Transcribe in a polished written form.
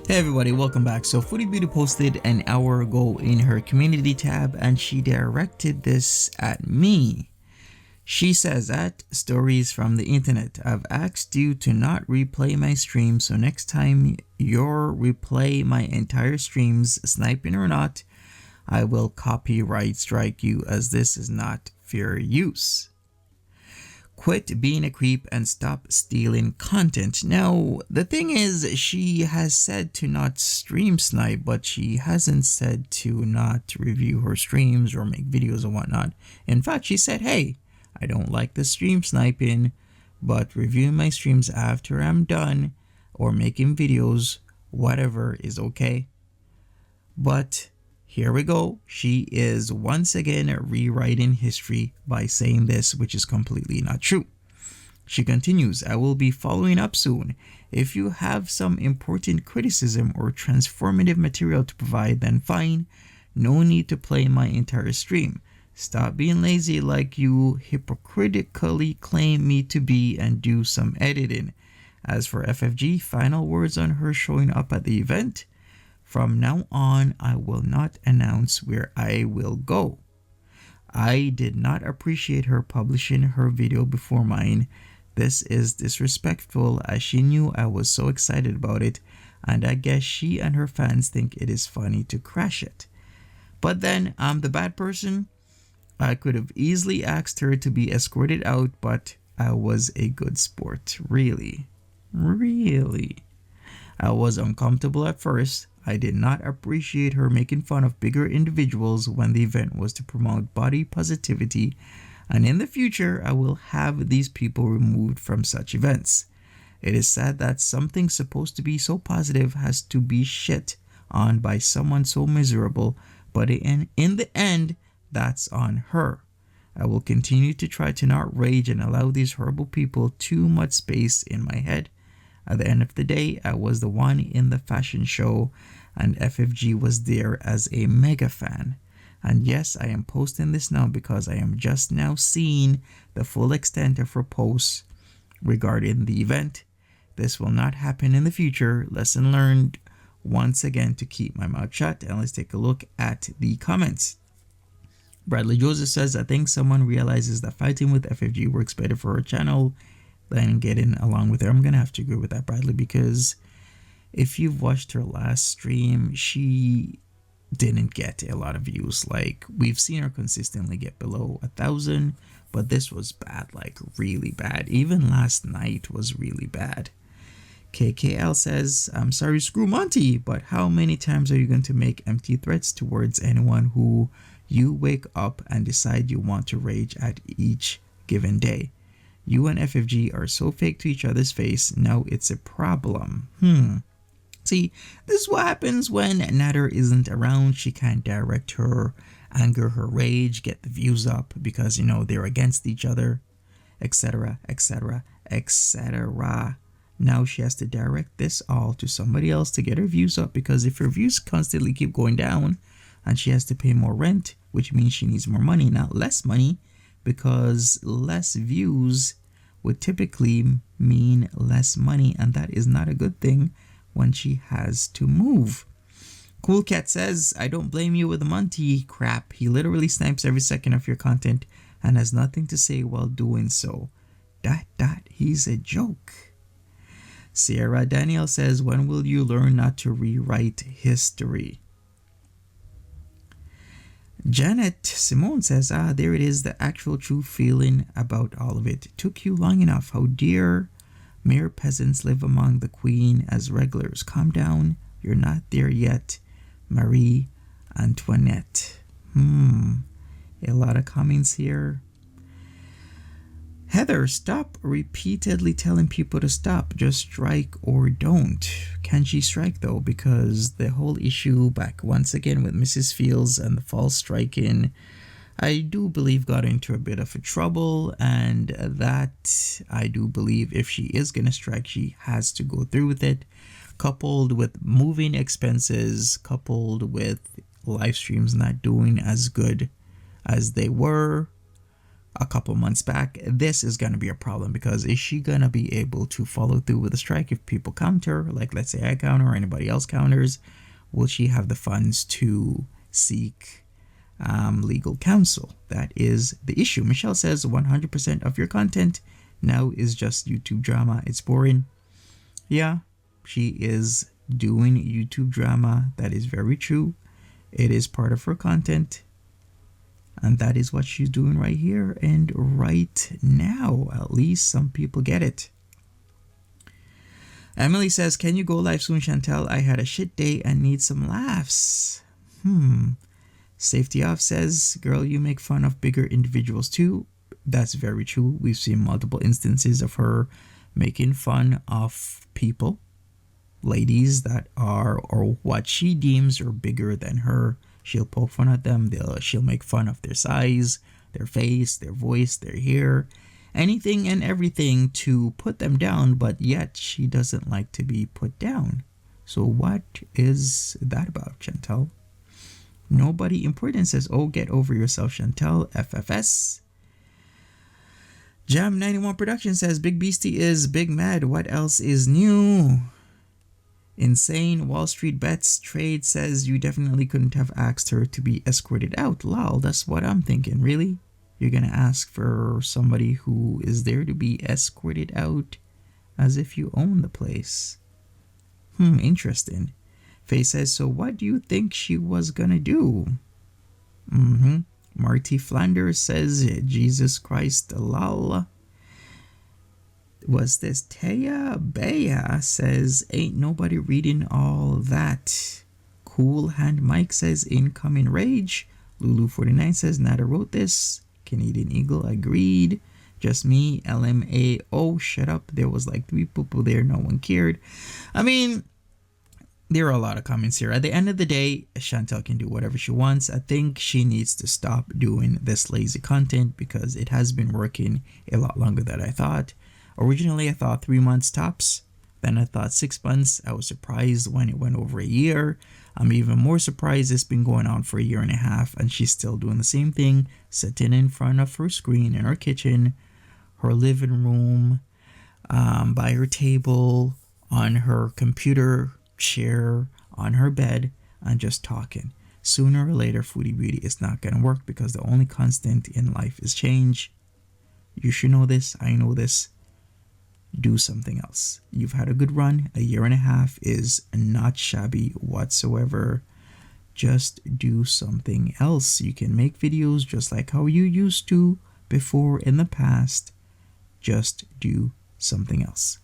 Hey everybody, welcome back. So Foodie Beauty posted an hour ago in her community tab and she directed this at me. She says at stories from the internet, I've asked you to not replay my stream, so next time you're replay my entire streams, sniping or not, I will copyright strike you as this is not fair use. Quit being a creep and stop stealing content. Now, the thing is, she has said to not stream snipe, but she hasn't said to not review her streams or make videos or whatnot. In fact, she said, hey, I don't like the stream sniping, but reviewing my streams after I'm done or making videos, whatever is okay. But here we go. She is once again rewriting history by saying this, which is completely not true. She continues, I will be following up soon. If you have some important criticism or transformative material to provide, then fine. No need to play my entire stream. Stop being lazy like you hypocritically claim me to be and do some editing. As for FFG, final words on her showing up at the event. From now on, I will not announce where I will go. I did not appreciate her publishing her video before mine. This is disrespectful as she knew I was so excited about it, and I guess she and her fans think it is funny to crash it. But then I'm the bad person. I could have easily asked her to be escorted out, but I was a good sport. Really. I was uncomfortable at first. I did not appreciate her making fun of bigger individuals when the event was to promote body positivity, and in the future I will have these people removed from such events. It is sad that something supposed to be so positive has to be shit on by someone so miserable, but in the end, that's on her. I will continue to try to not rage and allow these horrible people too much space in my head. At the end of the day, I was the one in the fashion show and FFG was there as a mega fan. And yes, I am posting this now because I am just now seeing the full extent of her posts regarding the event. This will not happen in the future. Lesson learned once again to keep my mouth shut. And let's take a look at the comments. Bradley Joseph says, I think someone realizes that fighting with FFG works better for her channel than getting along with her. I'm going to have to agree with that, Bradley, because if you've watched her last stream, she didn't get a lot of views. Like, we've seen her consistently get below 1,000, but this was bad, like really bad. Even last night was really bad. KKL says, I'm sorry, screw Monty, but how many times are you going to make empty threats towards anyone who you wake up and decide you want to rage at each given day? You and FFG are so fake to each other's face. Now it's a problem. See, this is what happens when Nader isn't around. She can't direct her anger, her rage, get the views up because, you know, they're against each other, etc., etc., etc. Now she has to direct this all to somebody else to get her views up, because if her views constantly keep going down and she has to pay more rent, which means she needs more money, not less money, because less views would typically mean less money, and that is not a good thing when she has to move. Cool Cat says, I don't blame you with the Monty crap. He literally snipes every second of your content and has nothing to say while doing so. He's a joke. Sierra Daniel says, when will you learn not to rewrite history? Janet Simone says, there it is, the actual true feeling about all of it. It took you long enough. How dare mere peasants live among the queen as regulars? Calm down. You're not there yet. Marie Antoinette. A lot of comments here. Heather, stop repeatedly telling people to stop. Just strike or don't. Can she strike though? Because the whole issue back once again with Mrs. Fields and the false striking, I do believe got into a bit of a trouble, and that I do believe if she is going to strike, she has to go through with it, coupled with moving expenses, coupled with live streams not doing as good as they were. a couple months back, this is going to be a problem, because is she going to be able to follow through with the strike if people counter, like let's say I counter or anybody else counters? Will she have the funds to seek legal counsel? That is the issue. Michelle says 100% of your content now is just YouTube drama. It's boring. Yeah, she is doing YouTube drama. That is very true. It is part of her content. And that is what she's doing right here and right now. At least some people get it. Emily says, can you go live soon, Chantel? I had a shit day and need some laughs. Safety Off says, girl, you make fun of bigger individuals too. That's very true. We've seen multiple instances of her making fun of people, ladies that are, or what she deems are bigger than her. She'll poke fun at them. She'll make fun of their size, their face, their voice, their hair, anything and everything to put them down, but yet she doesn't like to be put down. So what is that about, Chantel? Nobody Important says, oh, get over yourself, Chantel. FFS. Jam 91 Production says, Big Beastie is big mad. What else is new? Insane Wall Street Bets Trade says, you definitely couldn't have asked her to be escorted out. Lol, that's what I'm thinking. Really? You're gonna ask for somebody who is there to be escorted out as if you own the place? Interesting. Faye says, so what do you think she was gonna do? Marty Flanders says, Jesus Christ, lol. Was this Taya Bea says, ain't nobody reading all that. Cool Hand Mike says, incoming rage. Lulu49 says, Nada wrote this. Canadian Eagle agreed. Just me. LMA, oh, shut up. There was like 3 people there. No one cared. I mean, there are a lot of comments here. At the end of the day, Chantel can do whatever she wants. I think she needs to stop doing this lazy content because it has been working a lot longer than I thought. Originally, I thought 3 months tops. Then I thought 6 months. I was surprised when it went over a year. I'm even more surprised it's been going on for a year and a half and she's still doing the same thing, sitting in front of her screen in her kitchen, her living room, by her table, on her computer chair, on her bed, and just talking. Sooner or later, Foodie Beauty is not going to work because the only constant in life is change. You should know this. I know this. Do something else. You've had a good run. A year and a half is not shabby whatsoever. Just do something else. You can make videos just like how you used to before in the past. Just do something else.